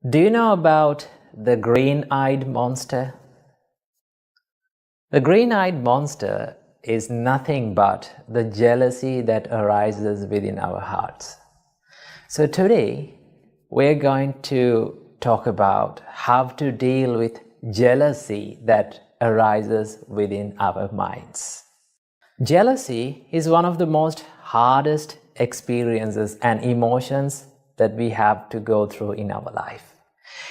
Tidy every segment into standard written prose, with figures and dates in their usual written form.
Do you know about the green-eyed monster? The green-eyed monster is nothing but the jealousy that arises within our hearts. So today, we're going to talk about how to deal with jealousy that arises within our minds. Jealousy is one of the most hardest experiences and emotions that we have to go through in our life.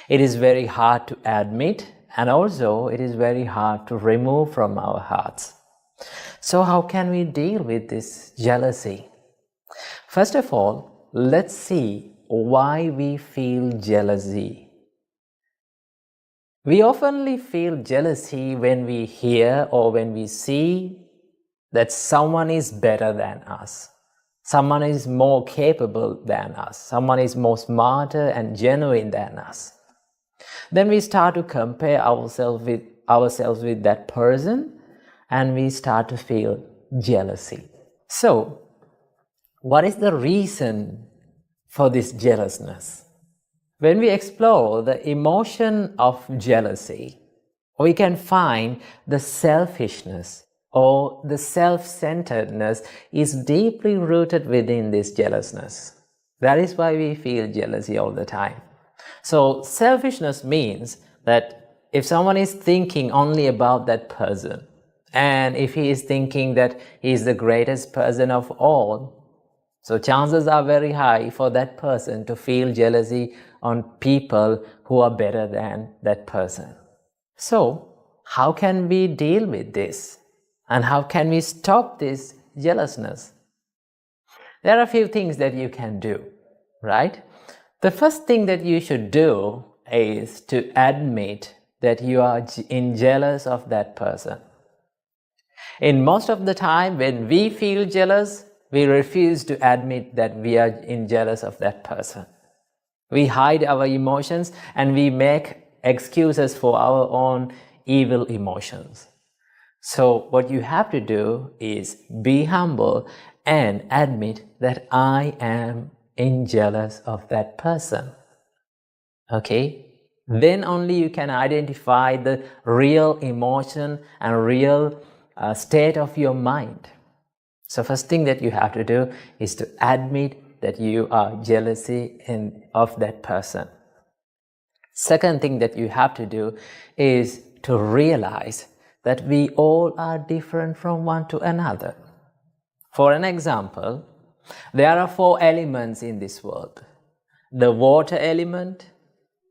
It is very hard to admit, and also it is very hard to remove from our hearts. So how can we deal with this jealousy? First of all, let's see why we feel jealousy. We often feel jealousy when we hear or when we see that someone is better than us. Someone is more capable than us. Someone is more smarter and genuine than us. Then we start to compare ourselves with that person, and we start to feel jealousy. So, what is the reason for this jealousness? When we explore the emotion of jealousy, we can find the selfishness or the self-centeredness is deeply rooted within this jealousness. That is why we feel jealousy all the time. So selfishness means that if someone is thinking only about that person, and if he is thinking that he is the greatest person of all, so chances are very high for that person to feel jealousy on people who are better than that person. So how can we deal with this? And how can we stop this jealousness? There are a few things that you can do, right? The first thing that you should do is to admit that you are jealous of that person. In most of the time, when we feel jealous, we refuse to admit that we are jealous of that person. We hide our emotions and we make excuses for our own evil emotions. So what you have to do is be humble and admit that I am jealous of that person. Okay? Then only you can identify the real emotion and real state of your mind. So first thing that you have to do is to admit that you are jealousy of that person. Second thing that you have to do is to realize that we all are different from one to another. For an example, there are 4 elements in this world: the water element,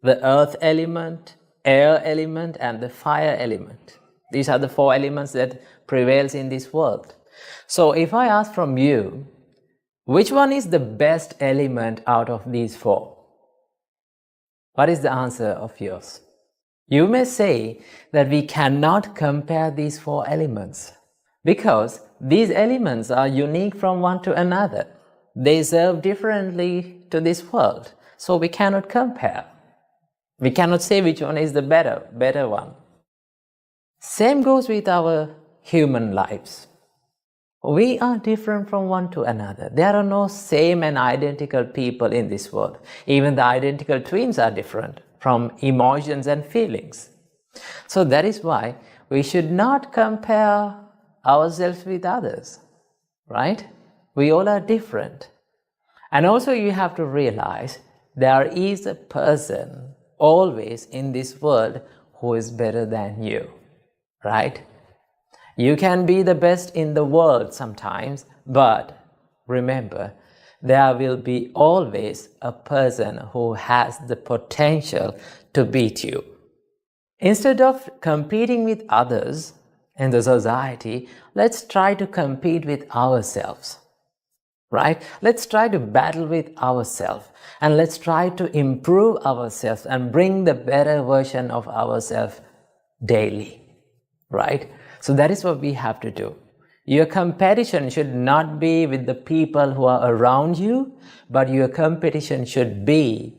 the earth element, air element, and the fire element. These are the 4 elements that prevails in this world. So if I ask from you, which one is the best element out of these 4? What is the answer of yours? You may say that we cannot compare these 4 elements because these elements are unique from one to another. They serve differently to this world, so we cannot compare. We cannot say which one is the better one. Same goes with our human lives. We are different from one to another. There are no same and identical people in this world. Even the identical twins are different from emotions and feelings. So that is why we should not compare ourselves with others, right? We all are different. And also you have to realize there is a person always in this world who is better than you, right? You can be the best in the world sometimes, but remember, there will be always a person who has the potential to beat you. Instead of competing with others in the society, let's try to compete with ourselves, right? Let's try to battle with ourselves and let's try to improve ourselves and bring the better version of ourselves daily, right? So that is what we have to do. Your competition should not be with the people who are around you, but your competition should be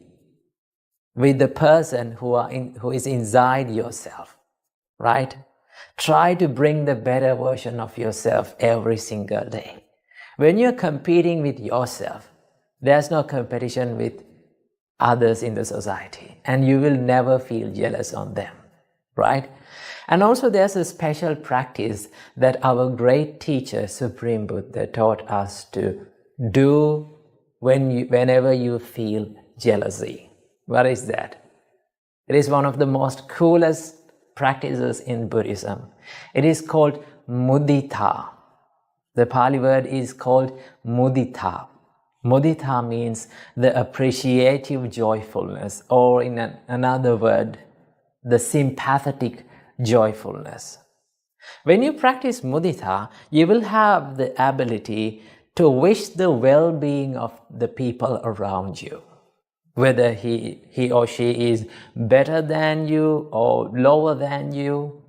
with the person who is inside yourself, right? Try to bring the better version of yourself every single day. When you're competing with yourself, there's no competition with others in the society, and you will never feel jealous on them, right? And also there's a special practice that our great teacher, Supreme Buddha, taught us to do whenever you feel jealousy. What is that? It is one of the most coolest practices in Buddhism. It is called mudita. The Pali word is called mudita. Mudita means the appreciative joyfulness, or in another word, the sympathetic joyfulness. When you practice mudita, you will have the ability to wish the well-being of the people around you. Whether he or she is better than you or lower than you,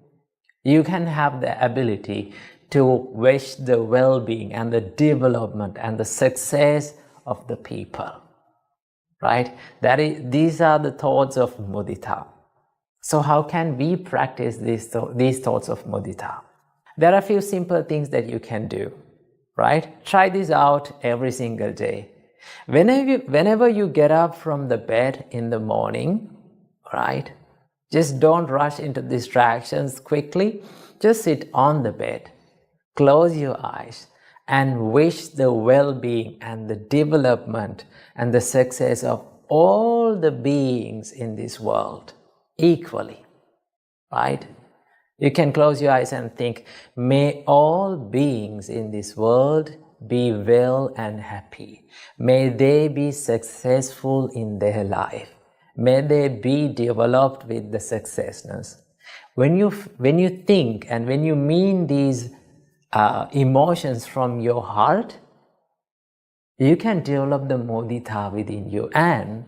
you can have the ability to wish the well-being and the development and the success of the people, right? These are the thoughts of mudita. So how can we practice these thoughts of mudita? There are a few simple things that you can do, right? Try this out every single day. Whenever you get up from the bed in the morning, right? Just don't rush into distractions quickly. Just sit on the bed, close your eyes, and wish the well-being and the development and the success of all the beings in this world equally, right? You can close your eyes and think, may all beings in this world be well and happy. May they be successful in their life. May they be developed with the successness. When you think and when you mean these emotions from your heart, you can develop the mudita within you. And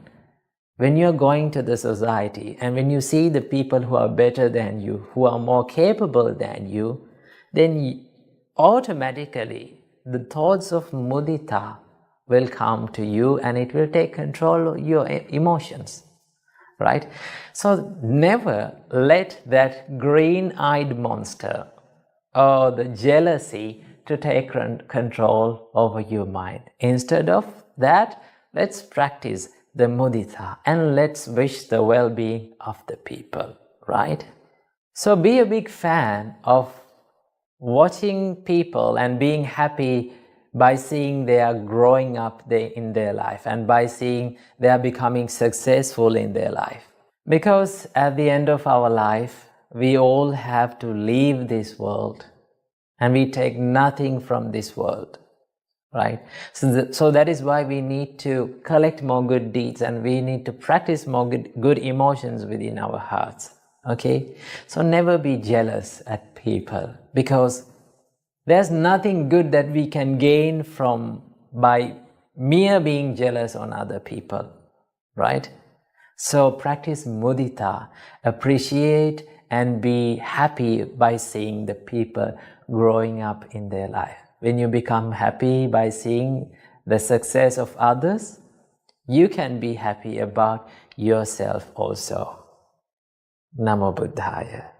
when you're going to the society and when you see the people who are better than you, who are more capable than you, then automatically the thoughts of mudita will come to you and it will take control of your emotions, right? So never let that green-eyed monster or the jealousy to take control over your mind. Instead of that, let's practice the mudita and let's wish the well-being of the people, right? So be a big fan of watching people and being happy by seeing they are growing up in their life and by seeing they are becoming successful in their life. Because at the end of our life, we all have to leave this world and we take nothing from this world, right? So that is why we need to collect more good deeds and we need to practice more good emotions within our hearts, okay? So never be jealous at people, because there's nothing good that we can gain by mere being jealous on other people, right? So practice mudita, appreciate and be happy by seeing the people growing up in their life. When you become happy by seeing the success of others, you can be happy about yourself also. Namo Buddhaya.